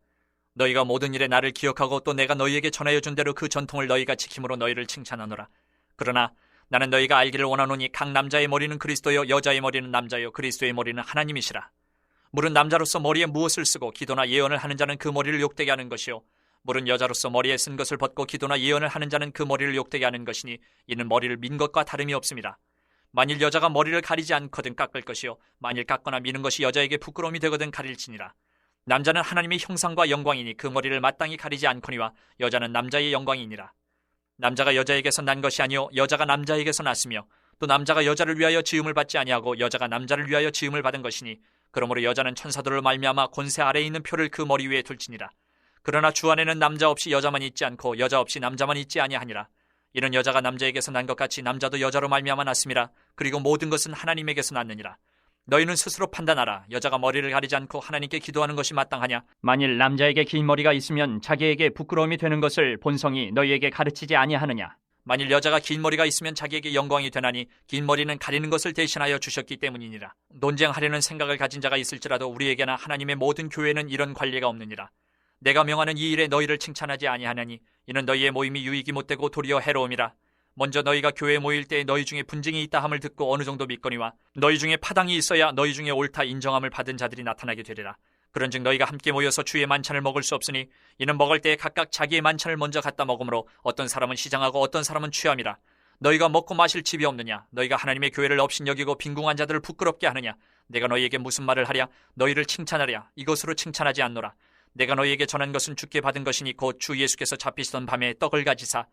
너희가 모든 일에 나를 기억하고 또 내가 너희에게 전하여 준 대로 그 전통을 너희가 지킴으로 너희를 칭찬하노라. 그러나 나는 너희가 알기를 원하노니 각 남자의 머리는 그리스도요 여자의 머리는 남자요 그리스도의 머리는 하나님이시라. 물은 남자로서 머리에 무엇을 쓰고 기도나 예언을 하는 자는 그 머리를 욕되게 하는 것이요 물은 여자로서 머리에 쓴 것을 벗고 기도나 예언을 하는 자는 그 머리를 욕되게 하는 것이니 이는 머리를 민 것과 다름이 없습니다. 만일 여자가 머리를 가리지 않거든 깎을 것이요 만일 깎거나 미는 것이 여자에게 부끄러움이 되거든 가릴지니라. 남자는 하나님의 형상과 영광이니 그 머리를 마땅히 가리지 않거니와 여자는 남자의 영광이니라. 남자가 여자에게서 난 것이 아니요 여자가 남자에게서 났으며 또 남자가 여자를 위하여 지음을 받지 아니하고 여자가 남자를 위하여 지음을 받은 것이니 그러므로 여자는 천사들을 말미암아 권세 아래에 있는 표를 그 머리 위에 둘지니라. 그러나 주 안에는 남자 없이 여자만 있지 않고 여자 없이 남자만 있지 아니하니라. 이는 여자가 남자에게서 난 것 같이 남자도 여자로 말미암아 났음이라. 그리고 모든 것은 하나님에게서 났느니라. 너희는 스스로 판단하라. 여자가 머리를 가리지 않고 하나님께 기도하는 것이 마땅하냐? 만일 남자에게 긴 머리가 있으면 자기에게 부끄러움이 되는 것을 본성이 너희에게 가르치지 아니하느냐? 만일 여자가 긴 머리가 있으면 자기에게 영광이 되나니 긴 머리는 가리는 것을 대신하여 주셨기 때문이니라. 논쟁하려는 생각을 가진 자가 있을지라도 우리에게나 하나님의 모든 교회는 이런 관례가 없느니라. 내가 명하는 이 일에 너희를 칭찬하지 아니하나니 이는 너희의 모임이 유익이 못되고 도리어 해로움이라. 먼저 너희가 교회에 모일 때 너희 중에 분쟁이 있다 함을 듣고 어느 정도 믿거니와 너희 중에 파당이 있어야 너희 중에 옳다 인정함을 받은 자들이 나타나게 되리라. 그런즉 너희가 함께 모여서 주의 만찬을 먹을 수 없으니 이는 먹을 때에 각각 자기의 만찬을 먼저 갖다 먹으므로 어떤 사람은 시장하고 어떤 사람은 취함이라. 너희가 먹고 마실 집이 없느냐? 너희가 하나님의 교회를 업신여기고 빈궁한 자들을 부끄럽게 하느냐? 내가 너희에게 무슨 말을 하랴? 너희를 칭찬하랴? 이것으로 칭찬하지 않노라. 내가 너희에게 전한 것은 주께 받은 것이니 곧 주 예수께서 잡히시던 밤에 떡을 가지사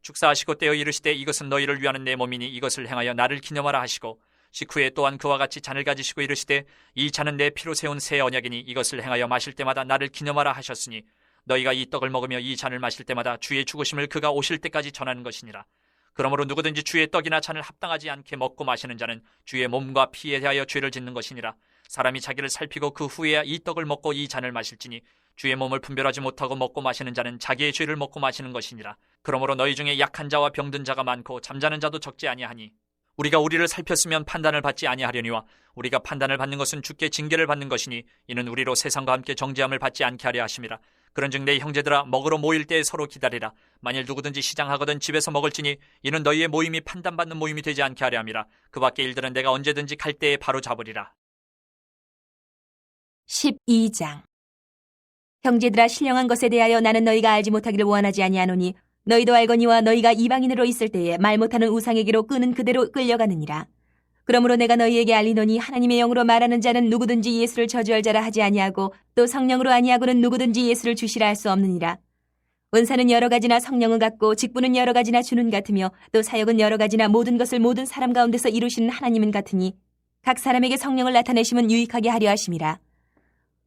축사하시고 떼어 이르시되 이것은 너희를 위하는 내 몸이니 이것을 행하여 나를 기념하라 하시고 식후에 또한 그와 같이 잔을 가지시고 이르시되 이 잔은 내 피로 세운 새 언약이니 이것을 행하여 마실 때마다 나를 기념하라 하셨으니 너희가 이 떡을 먹으며 이 잔을 마실 때마다 주의 죽으심을 그가 오실 때까지 전하는 것이니라. 그러므로 누구든지 주의 떡이나 잔을 합당하지 않게 먹고 마시는 자는 주의 몸과 피에 대하여 죄를 짓는 것이니라. 사람이 자기를 살피고 그 후에야 이 떡을 먹고 이 잔을 마실지니 주의 몸을 분별하지 못하고 먹고 마시는 자는 자기의 죄를 먹고 마시는 것이니라. 그러므로 너희 중에 약한 자와 병든 자가 많고 잠자는 자도 적지 아니하니 우리가 우리를 살폈으면 판단을 받지 아니하려니와 우리가 판단을 받는 것은 주께 징계를 받는 것이니 이는 우리로 세상과 함께 정죄함을 받지 않게 하려 하심이라. 그런즉 내 형제들아 먹으러 모일 때에 서로 기다리라. 만일 누구든지 시장하거든 집에서 먹을지니 이는 너희의 모임이 판단받는 모임이 되지 않게 하려 함이라. 그 밖의 일들은 내가 언제든지 갈 때에 바로 잡으리라. 12장. 형제들아, 신령한 것에 대하여 나는 너희가 알지 못하기를 원하지 아니하노니 너희도 알거니와 너희가 이방인으로 있을 때에 말 못하는 우상에게로 끄는 그대로 끌려가느니라. 그러므로 내가 너희에게 알리노니 하나님의 영으로 말하는 자는 누구든지 예수를 저주할 자라 하지 아니하고 또 성령으로 아니하고는 누구든지 예수를 주시라 할 수 없느니라. 은사는 여러 가지나 성령은 같고 직분은 여러 가지나 주는 같으며 또 사역은 여러 가지나 모든 것을 모든 사람 가운데서 이루시는 하나님은 같으니 각 사람에게 성령을 나타내심은 유익하게 하려 하심이라.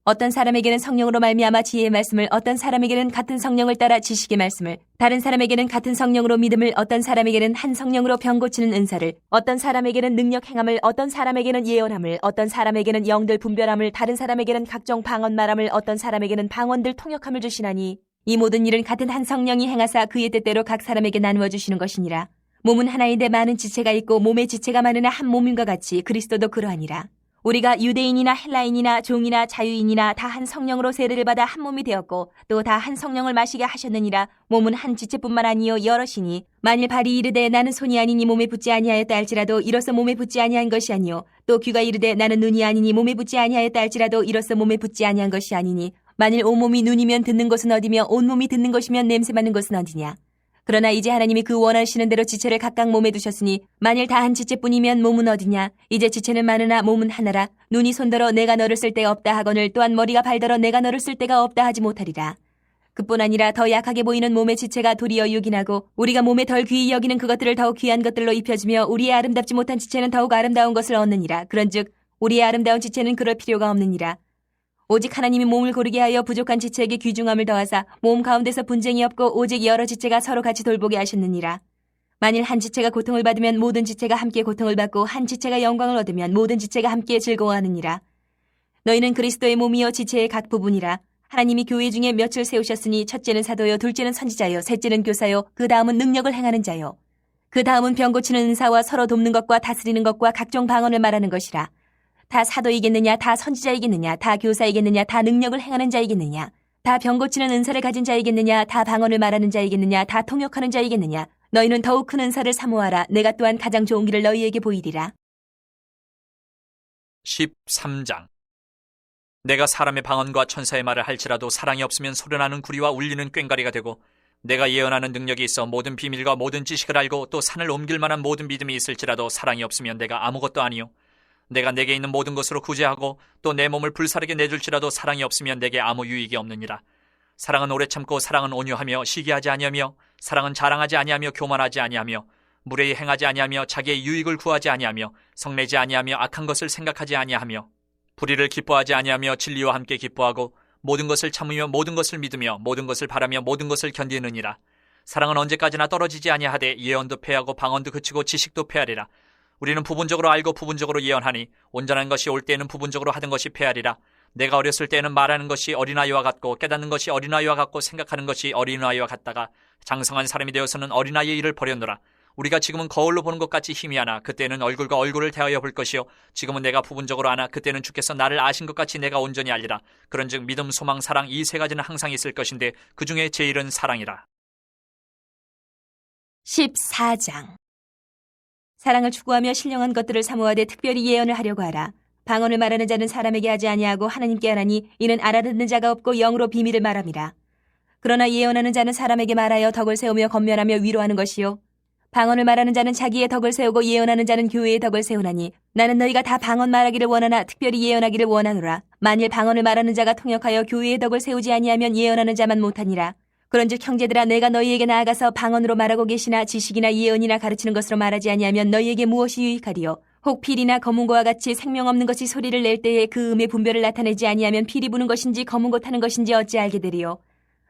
어떤 사람에게는 성령으로 말미암아 지혜의 말씀을, 어떤 사람에게는 같은 성령을 따라 지식의 말씀을, 다른 사람에게는 같은 성령으로 믿음을, 어떤 사람에게는 한 성령으로 병 고치는 은사를, 어떤 사람에게는 능력 행함을, 어떤 사람에게는 예언함을, 어떤 사람에게는 영들 분별함을, 다른 사람에게는 각종 방언 말함을, 어떤 사람에게는 방언들 통역함을 주시나니 이 모든 일은 같은 한 성령이 행하사 그의 뜻대로 각 사람에게 나누어 주시는 것이니라. 몸은 하나인데 많은 지체가 있고 몸의 지체가 많으나 한 몸인과 같이 그리스도도 그러하니라. 우리가 유대인이나 헬라인이나 종이나 자유인이나 다 한 성령으로 세례를 받아 한 몸이 되었고 또 다 한 성령을 마시게 하셨느니라. 몸은 한 지체뿐만 아니요 여럿이니 만일 발이 이르되 나는 손이 아니니 몸에 붙지 아니하였다 할지라도 이로써 몸에 붙지 아니한 것이 아니요 또 귀가 이르되 나는 눈이 아니니 몸에 붙지 아니하였다 할지라도 이로써 몸에 붙지 아니한 것이 아니니 만일 온몸이 눈이면 듣는 것은 어디며 온몸이 듣는 것이면 냄새 맡는 것은 어디냐. 그러나 이제 하나님이 그 원하시는 대로 지체를 각각 몸에 두셨으니 만일 다 한 지체뿐이면 몸은 어디냐. 이제 지체는 많으나 몸은 하나라. 눈이 손더러 내가 너를 쓸 데가 없다 하거늘 또한 머리가 발더러 내가 너를 쓸 데가 없다 하지 못하리라. 그뿐 아니라 더 약하게 보이는 몸의 지체가 도리어 유긴하고 우리가 몸에 덜 귀히 여기는 그것들을 더욱 귀한 것들로 입혀주며 우리의 아름답지 못한 지체는 더욱 아름다운 것을 얻느니라. 그런즉 우리의 아름다운 지체는 그럴 필요가 없느니라. 오직 하나님이 몸을 고르게 하여 부족한 지체에게 귀중함을 더하사 몸 가운데서 분쟁이 없고 오직 여러 지체가 서로 같이 돌보게 하셨느니라. 만일 한 지체가 고통을 받으면 모든 지체가 함께 고통을 받고 한 지체가 영광을 얻으면 모든 지체가 함께 즐거워하느니라. 너희는 그리스도의 몸이요 지체의 각 부분이라. 하나님이 교회 중에 몇을 세우셨으니 첫째는 사도요, 둘째는 선지자요, 셋째는 교사요, 그 다음은 능력을 행하는 자요, 그 다음은 병 고치는 은사와 서로 돕는 것과 다스리는 것과 각종 방언을 말하는 것이라. 다 사도이겠느냐, 다 선지자이겠느냐, 다 교사이겠느냐, 다 능력을 행하는 자이겠느냐, 다 병 고치는 은사를 가진 자이겠느냐, 다 방언을 말하는 자이겠느냐, 다 통역하는 자이겠느냐. 너희는 더욱 큰 은사를 사모하라. 내가 또한 가장 좋은 길을 너희에게 보이리라. 13장. 내가 사람의 방언과 천사의 말을 할지라도 사랑이 없으면 소리나는 구리와 울리는 꽹과리가 되고 내가 예언하는 능력이 있어 모든 비밀과 모든 지식을 알고 또 산을 옮길 만한 모든 믿음이 있을지라도 사랑이 없으면 내가 아무것도 아니요 내가 내게 있는 모든 것으로 구제하고 또 내 몸을 불사르게 내줄지라도 사랑이 없으면 내게 아무 유익이 없느니라. 사랑은 오래 참고 사랑은 온유하며 시기하지 아니하며 사랑은 자랑하지 아니하며 교만하지 아니하며 무례히 행하지 아니하며 자기의 유익을 구하지 아니하며 성내지 아니하며 악한 것을 생각하지 아니하며 불의를 기뻐하지 아니하며 진리와 함께 기뻐하고 모든 것을 참으며 모든 것을 믿으며 모든 것을 바라며 모든 것을 견디느니라. 사랑은 언제까지나 떨어지지 아니하되 예언도 패하고 방언도 그치고 지식도 패하리라. 우리는 부분적으로 알고 부분적으로 예언하니 온전한 것이 올 때에는 부분적으로 하던 것이 패하리라. 내가 어렸을 때에는 말하는 것이 어린아이와 같고 깨닫는 것이 어린아이와 같고 생각하는 것이 어린아이와 같다가 장성한 사람이 되어서는 어린아이의 일을 버렸노라. 우리가 지금은 거울로 보는 것 같이 희미하나 그때는 얼굴과 얼굴을 대하여 볼 것이요 지금은 내가 부분적으로 아나 그때는 주께서 나를 아신 것 같이 내가 온전히 알리라. 그런즉 믿음, 소망, 사랑 이 세 가지는 항상 있을 것인데 그 중에 제일은 사랑이라. 14장. 사랑을 추구하며 신령한 것들을 사모하되 특별히 예언을 하려고 하라. 방언을 말하는 자는 사람에게 하지 아니하고 하나님께 하나니 이는 알아듣는 자가 없고 영으로 비밀을 말함이라. 그러나 예언하는 자는 사람에게 말하여 덕을 세우며 건면하며 위로하는 것이요 방언을 말하는 자는 자기의 덕을 세우고 예언하는 자는 교회의 덕을 세우나니 나는 너희가 다 방언 말하기를 원하나 특별히 예언하기를 원하노라. 만일 방언을 말하는 자가 통역하여 교회의 덕을 세우지 아니하면 예언하는 자만 못하니라. 그런즉 형제들아, 내가 너희에게 나아가서 방언으로 말하고 계시나 지식이나 예언이나 가르치는 것으로 말하지 아니하면 너희에게 무엇이 유익하리요? 혹 필이나 검은고와 같이 생명 없는 것이 소리를 낼 때에 그 음의 분별을 나타내지 아니하면 필이 부는 것인지 검은고 타는 것인지 어찌 알게 되리요?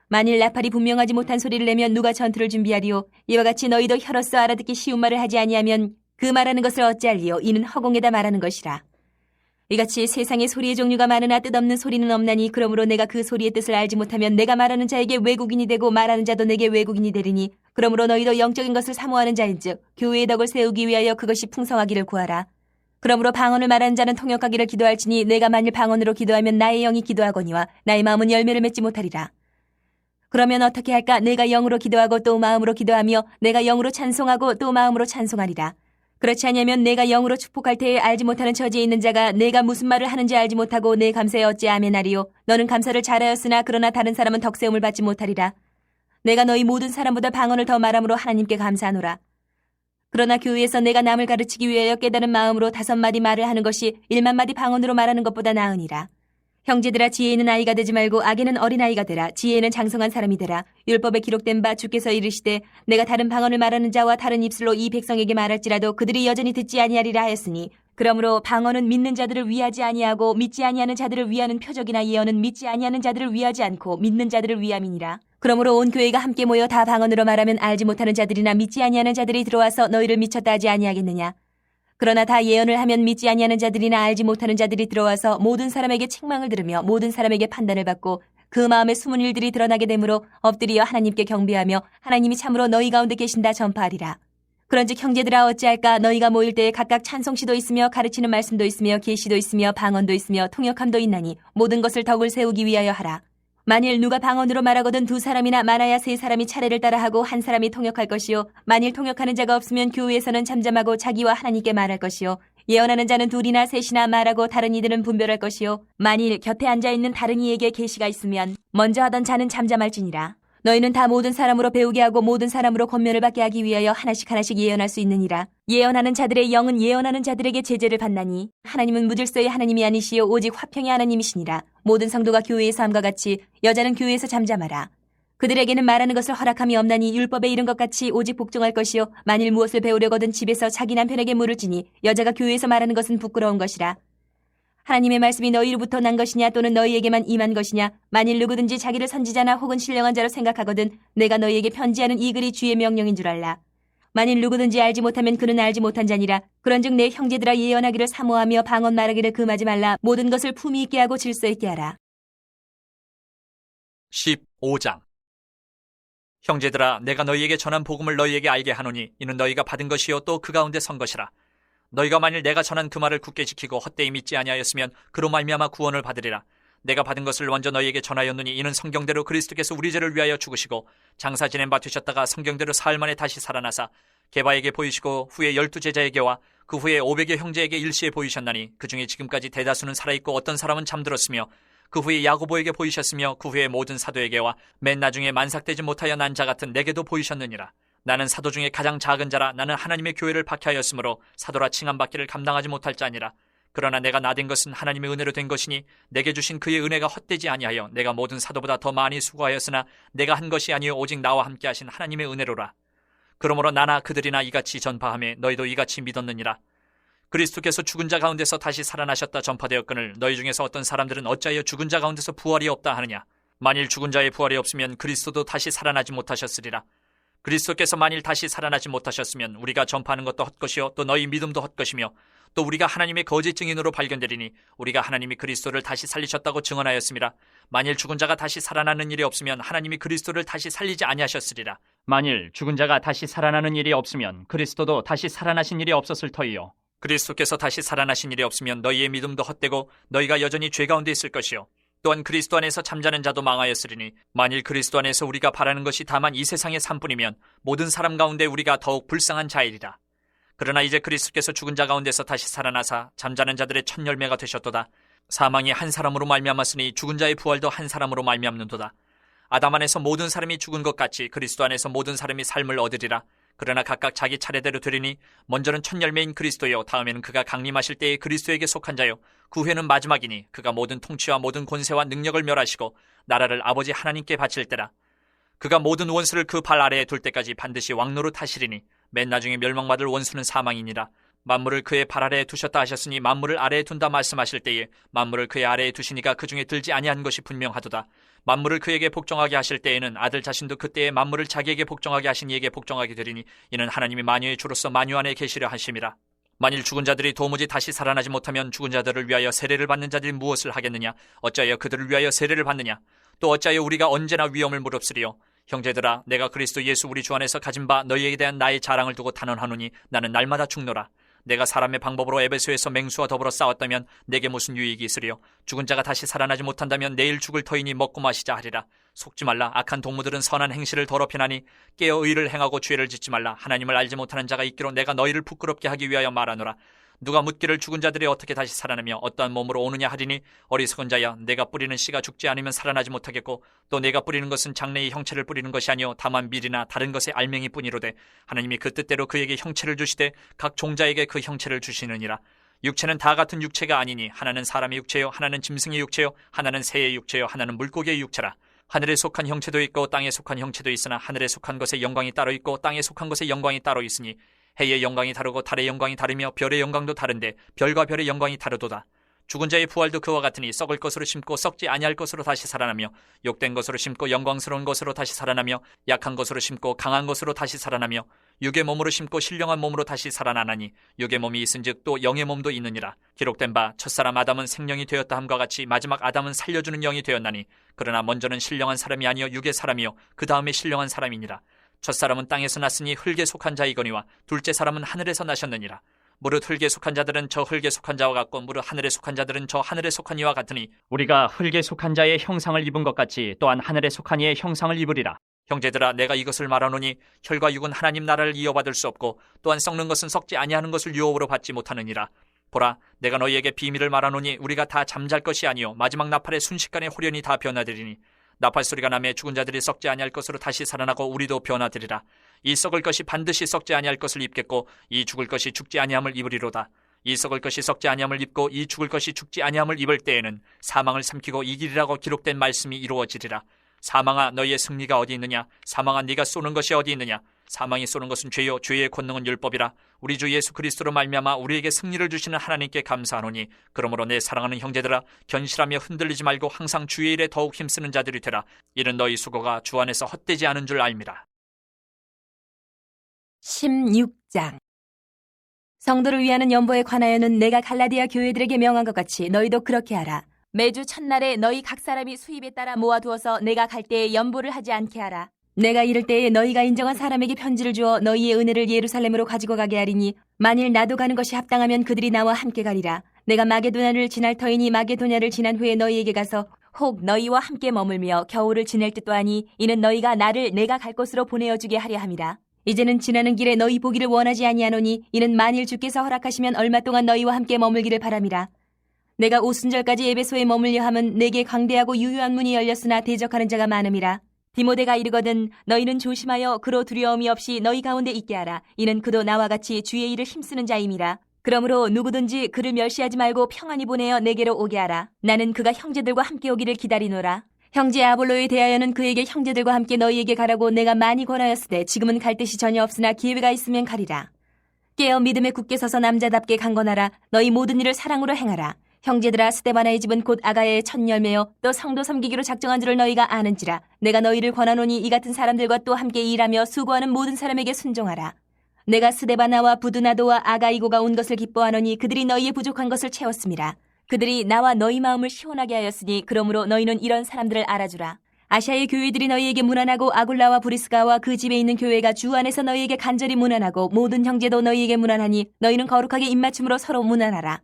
만일 나팔이 분명하지 못한 소리를 내면 누가 전투를 준비하리요? 이와 같이 너희도 혀로서 알아듣기 쉬운 말을 하지 아니하면 그 말하는 것을 어찌 알리요? 이는 허공에다 말하는 것이라. 이같이 세상에 소리의 종류가 많으나 뜻없는 소리는 없나니 그러므로 내가 그 소리의 뜻을 알지 못하면 내가 말하는 자에게 외국인이 되고 말하는 자도 내게 외국인이 되리니 그러므로 너희도 영적인 것을 사모하는 자인즉 교회의 덕을 세우기 위하여 그것이 풍성하기를 구하라. 그러므로 방언을 말하는 자는 통역하기를 기도할지니 내가 만일 방언으로 기도하면 나의 영이 기도하거니와 나의 마음은 열매를 맺지 못하리라. 그러면 어떻게 할까? 내가 영으로 기도하고 또 마음으로 기도하며 내가 영으로 찬송하고 또 마음으로 찬송하리라. 그렇지 아니하면 내가 영으로 축복할 때에 알지 못하는 처지에 있는 자가 내가 무슨 말을 하는지 알지 못하고 내 감사에 어찌 아멘하리요. 너는 감사를 잘하였으나 그러나 다른 사람은 덕세움을 받지 못하리라. 내가 너희 모든 사람보다 방언을 더 말함으로 하나님께 감사하노라. 그러나 교회에서 내가 남을 가르치기 위하여 깨달은 마음으로 5마디 말을 하는 것이 1만마디 방언으로 말하는 것보다 나으니라. 형제들아, 지혜 있는 아이가 되지 말고 악에는 어린아이가 되라. 지혜는 장성한 사람이 되라. 율법에 기록된 바 주께서 이르시되 내가 다른 방언을 말하는 자와 다른 입술로 이 백성에게 말할지라도 그들이 여전히 듣지 아니하리라 하였으니, 그러므로 방언은 믿는 자들을 위하지 아니하고 믿지 아니하는 자들을 위하는 표적이나 예언은 믿지 아니하는 자들을 위하지 않고 믿는 자들을 위함이니라. 그러므로 온 교회가 함께 모여 다 방언으로 말하면 알지 못하는 자들이나 믿지 아니하는 자들이 들어와서 너희를 미쳤다 하지 아니하겠느냐. 그러나 다 예언을 하면 믿지 아니하는 자들이나 알지 못하는 자들이 들어와서 모든 사람에게 책망을 들으며 모든 사람에게 판단을 받고 그 마음에 숨은 일들이 드러나게 되므로 엎드리어 하나님께 경배하며 하나님이 참으로 너희 가운데 계신다 전파하리라. 그런즉 형제들아, 어찌할까? 너희가 모일 때에 각각 찬송시도 있으며 가르치는 말씀도 있으며 계시도 있으며 방언도 있으며 통역함도 있나니 모든 것을 덕을 세우기 위하여 하라. 만일 누가 방언으로 말하거든 2사람이나 많아야 3사람이 차례를 따라하고 1사람이 통역할 것이요, 만일 통역하는 자가 없으면 교회에서는 잠잠하고 자기와 하나님께 말할 것이요, 예언하는 자는 2이나 3이나 말하고 다른 이들은 분별할 것이요, 만일 곁에 앉아있는 다른 이에게 계시가 있으면 먼저 하던 자는 잠잠할지니라. 너희는 다 모든 사람으로 배우게 하고 모든 사람으로 권면을 받게 하기 위하여 하나씩 하나씩 예언할 수 있느니라. 예언하는 자들의 영은 예언하는 자들에게 제재를 받나니 하나님은 무질서의 하나님이 아니시요 오직 화평의 하나님이시니라. 모든 성도가 교회에서 함과 같이 여자는 교회에서 잠잠하라. 그들에게는 말하는 것을 허락함이 없나니 율법에 이른 것 같이 오직 복종할 것이요, 만일 무엇을 배우려거든 집에서 자기 남편에게 물을 지니 여자가 교회에서 말하는 것은 부끄러운 것이라. 하나님의 말씀이 너희로부터 난 것이냐 또는 너희에게만 임한 것이냐. 만일 누구든지 자기를 선지자나 혹은 신령한 자로 생각하거든 내가 너희에게 편지하는 이 글이 주의 명령인 줄 알라. 만일 누구든지 알지 못하면 그는 알지 못한 자니라. 그런즉 내 형제들아, 예언하기를 사모하며 방언 말하기를 금하지 말라. 모든 것을 품위 있게 하고 질서 있게 하라. 15장. 형제들아, 내가 너희에게 전한 복음을 너희에게 알게 하노니 이는 너희가 받은 것이요 또 그 가운데 선 것이라. 너희가 만일 내가 전한 그 말을 굳게 지키고 헛되이 믿지 아니하였으면 그로 말미암아 구원을 받으리라. 내가 받은 것을 먼저 너희에게 전하였느니 이는 성경대로 그리스도께서 우리 죄를 위하여 죽으시고 장사 지낸 바 되셨다가 성경대로 사흘 만에 다시 살아나사 게바에게 보이시고 후에 12제자에게와 그 후에 500여 형제에게 일시에 보이셨나니 그 중에 지금까지 대다수는 살아있고 어떤 사람은 잠들었으며 그 후에 야고보에게 보이셨으며 그 후에 모든 사도에게와 맨 나중에 만삭되지 못하여 난 자 같은 내게도 보이셨느니라. 나는 사도 중에 가장 작은 자라. 나는 하나님의 교회를 박해하였으므로 사도라 칭함받기를 감당하지 못할 자니라. 그러나 내가 나된 것은 하나님의 은혜로 된 것이니 내게 주신 그의 은혜가 헛되지 아니하여 내가 모든 사도보다 더 많이 수고하였으나 내가 한 것이 아니요 오직 나와 함께 하신 하나님의 은혜로라. 그러므로 나나 그들이나 이같이 전파하며 너희도 이같이 믿었느니라. 그리스도께서 죽은 자 가운데서 다시 살아나셨다 전파되었거늘 너희 중에서 어떤 사람들은 어찌하여 죽은 자 가운데서 부활이 없다 하느냐. 만일 죽은 자의 부활이 없으면 그리스도도 다시 살아나지 못하셨으리라. 그리스도께서 만일 다시 살아나지 못하셨으면 우리가 전파하는 것도 헛것이요 또 너희 믿음도 헛것이며 또 우리가 하나님의 거짓 증인으로 발견되리니 우리가 하나님이 그리스도를 다시 살리셨다고 증언하였습니다. 만일 죽은 자가 다시 살아나는 일이 없으면 하나님이 그리스도를 다시 살리지 아니하셨으리라. 만일 죽은 자가 다시 살아나는 일이 없으면 그리스도도 다시 살아나신 일이 없었을 터이요. 그리스도께서 다시 살아나신 일이 없으면 너희의 믿음도 헛되고 너희가 여전히 죄 가운데 있을 것이요 또한 그리스도 안에서 잠자는 자도 망하였으리니 만일 그리스도 안에서 우리가 바라는 것이 다만 이 세상의 삶뿐이면 모든 사람 가운데 우리가 더욱 불쌍한 자이리라. 그러나 이제 그리스도께서 죽은 자 가운데서 다시 살아나사 잠자는 자들의 첫 열매가 되셨도다. 사망이 한 사람으로 말미암았으니 죽은 자의 부활도 한 사람으로 말미암는도다. 아담 안에서 모든 사람이 죽은 것 같이 그리스도 안에서 모든 사람이 삶을 얻으리라. 그러나 각각 자기 차례대로 되리니 먼저는 첫 열매인 그리스도요 다음에는 그가 강림하실 때에 그리스도에게 속한 자요 그 후에는 마지막이니 그가 모든 통치와 모든 권세와 능력을 멸하시고 나라를 아버지 하나님께 바칠 때라. 그가 모든 원수를 그 발 아래에 둘 때까지 반드시 왕노로 타시리니 맨 나중에 멸망받을 원수는 사망이니라. 만물을 그의 발 아래에 두셨다 하셨으니 만물을 아래에 둔다 말씀하실 때에 만물을 그의 아래에 두시니까 그 중에 들지 아니한 것이 분명하도다. 만물을 그에게 복종하게 하실 때에는 아들 자신도 그때에 만물을 자기에게 복종하게 하신 이에게 복종하게 되리니 이는 하나님이 만유의 주로서 만유 안에 계시려 하심이라. 만일 죽은 자들이 도무지 다시 살아나지 못하면 죽은 자들을 위하여 세례를 받는 자들이 무엇을 하겠느냐. 어찌하여 그들을 위하여 세례를 받느냐. 또 어찌하여 우리가 언제나 위험을 무릅쓰리요. 형제들아, 내가 그리스도 예수 우리 주 안에서 가진 바 너희에게 대한 나의 자랑을 두고 단언하노니 나는 날마다 죽노라. 내가 사람의 방법으로 에베소에서 맹수와 더불어 싸웠다면 내게 무슨 유익이 있으리요? 죽은 자가 다시 살아나지 못한다면 내일 죽을 터이니 먹고 마시자 하리라. 속지 말라. 악한 동무들은 선한 행실을 더럽히나니 깨어 의를 행하고 죄를 짓지 말라. 하나님을 알지 못하는 자가 있기로 내가 너희를 부끄럽게 하기 위하여 말하노라. 누가 묻기를 죽은 자들이 어떻게 다시 살아나며 어떠한 몸으로 오느냐 하리니 어리석은 자야, 내가 뿌리는 씨가 죽지 않으면 살아나지 못하겠고 또 내가 뿌리는 것은 장래의 형체를 뿌리는 것이 아니요 다만 밀이나 다른 것의 알맹이 뿐이로되 하나님이 그 뜻대로 그에게 형체를 주시되 각 종자에게 그 형체를 주시느니라. 육체는 다 같은 육체가 아니니 하나는 사람의 육체요 하나는 짐승의 육체요 하나는 새의 육체요 하나는 물고기의 육체라. 하늘에 속한 형체도 있고 땅에 속한 형체도 있으나 하늘에 속한 것의 영광이 따로 있고 땅에 속한 것의 영광이 따로 있으니 해의 영광이 다르고 달의 영광이 다르며 별의 영광도 다른데 별과 별의 영광이 다르도다. 죽은 자의 부활도 그와 같으니 썩을 것으로 심고 썩지 아니할 것으로 다시 살아나며 욕된 것으로 심고 영광스러운 것으로 다시 살아나며 약한 것으로 심고 강한 것으로 다시 살아나며 육의 몸으로 심고 신령한 몸으로 다시 살아나나니 육의 몸이 있은즉 또 영의 몸도 있느니라. 기록된 바 첫사람 아담은 생령이 되었다 함과 같이 마지막 아담은 살려주는 영이 되었나니 그러나 먼저는 신령한 사람이 아니요 육의 사람이요 그 다음에 신령한 사람이니라. 첫사람은 땅에서 났으니 흙에 속한 자이거니와 둘째 사람은 하늘에서 나셨느니라. 무릇 흙에 속한 자들은 저 흙에 속한 자와 같고 무릇 하늘에 속한 자들은 저 하늘에 속한 이와 같으니 우리가 흙에 속한 자의 형상을 입은 것 같이 또한 하늘에 속한 이의 형상을 입으리라. 형제들아, 내가 이것을 말하노니 혈과 육은 하나님 나라를 이어받을 수 없고 또한 썩는 것은 썩지 아니하는 것을 유업으로 받지 못하느니라. 보라, 내가 너희에게 비밀을 말하노니 우리가 다 잠잘 것이 아니요 마지막 나팔의 순식간에 홀연히 다 변화되리니 나팔 소리가 나매 죽은 자들이 썩지 아니할 것으로 다시 살아나고 우리도 변화되리라. 이 썩을 것이 반드시 썩지 아니할 것을 입겠고 이 죽을 것이 죽지 아니함을 입으리로다. 이 썩을 것이 썩지 아니함을 입고 이 죽을 것이 죽지 아니함을 입을 때에는 사망을 삼키고 이기리라고 기록된 말씀이 이루어지리라. 사망아, 너희의 승리가 어디 있느냐? 사망아, 네가 쏘는 것이 어디 있느냐? 사망이 쏘는 것은 죄요 죄의 권능은 율법이라. 우리 주 예수 그리스도로 말미암아 우리에게 승리를 주시는 하나님께 감사하노니 그러므로 내 사랑하는 형제들아, 견실하며 흔들리지 말고 항상 주의 일에 더욱 힘쓰는 자들이 되라. 이는 너희 수고가 주 안에서 헛되지 않은 줄 알미라. 16장. 성도를 위하는 연보에 관하여는 내가 갈라디아 교회들에게 명한 것 같이 너희도 그렇게 하라. 매주 첫날에 너희 각 사람이 수입에 따라 모아두어서 내가 갈 때에 연보를 하지 않게 하라. 내가 이를 때에 너희가 인정한 사람에게 편지를 주어 너희의 은혜를 예루살렘으로 가지고 가게 하리니 만일 나도 가는 것이 합당하면 그들이 나와 함께 가리라. 내가 마게도냐를 지날 터이니 마게도냐를 지난 후에 너희에게 가서 혹 너희와 함께 머물며 겨울을 지낼 듯도 하니 이는 너희가 나를 내가 갈 곳으로 보내어주게 하려 함이라. 이제는 지나는 길에 너희 보기를 원하지 아니하노니 이는 만일 주께서 허락하시면 얼마 동안 너희와 함께 머물기를 바람이라. 내가 오순절까지 에베소에 머물려 함은 내게 광대하고 유효한 문이 열렸으나 대적하는 자가 많음이라. 디모데가 이르거든 너희는 조심하여 그로 두려움이 없이 너희 가운데 있게 하라. 이는 그도 나와 같이 주의 일을 힘쓰는 자임이라. 그러므로 누구든지 그를 멸시하지 말고 평안히 보내어 내게로 오게 하라. 나는 그가 형제들과 함께 오기를 기다리노라. 형제 아볼로에 대하여는 그에게 형제들과 함께 너희에게 가라고 내가 많이 권하였으되 지금은 갈 뜻이 전혀 없으나 기회가 있으면 가리라. 깨어 믿음에 굳게 서서 남자답게 강건하라. 너희 모든 일을 사랑으로 행하라. 형제들아, 스데바나의 집은 곧 아가야의 첫 열매요 또 성도 섬기기로 작정한 줄을 너희가 아는지라. 내가 너희를 권하노니 이 같은 사람들과 또 함께 일하며 수고하는 모든 사람에게 순종하라. 내가 스데바나와 부두나도와 아가이고가 온 것을 기뻐하노니 그들이 너희의 부족한 것을 채웠음이라. 그들이 나와 너희 마음을 시원하게 하였으니 그러므로 너희는 이런 사람들을 알아주라. 아시아의 교회들이 너희에게 문안하고 아굴라와 브리스가와 그 집에 있는 교회가 주 안에서 너희에게 간절히 문안하고 모든 형제도 너희에게 문안하니 너희는 거룩하게 입맞춤으로 서로 문안하라.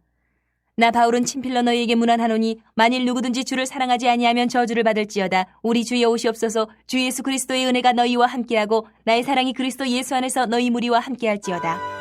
나 바울은 친필로 너희에게 문안하노니 만일 누구든지 주를 사랑하지 아니하면 저주를 받을지어다. 우리 주여 오시옵소서. 주 예수 그리스도의 은혜가 너희와 함께하고 나의 사랑이 그리스도 예수 안에서 너희 무리와 함께할지어다.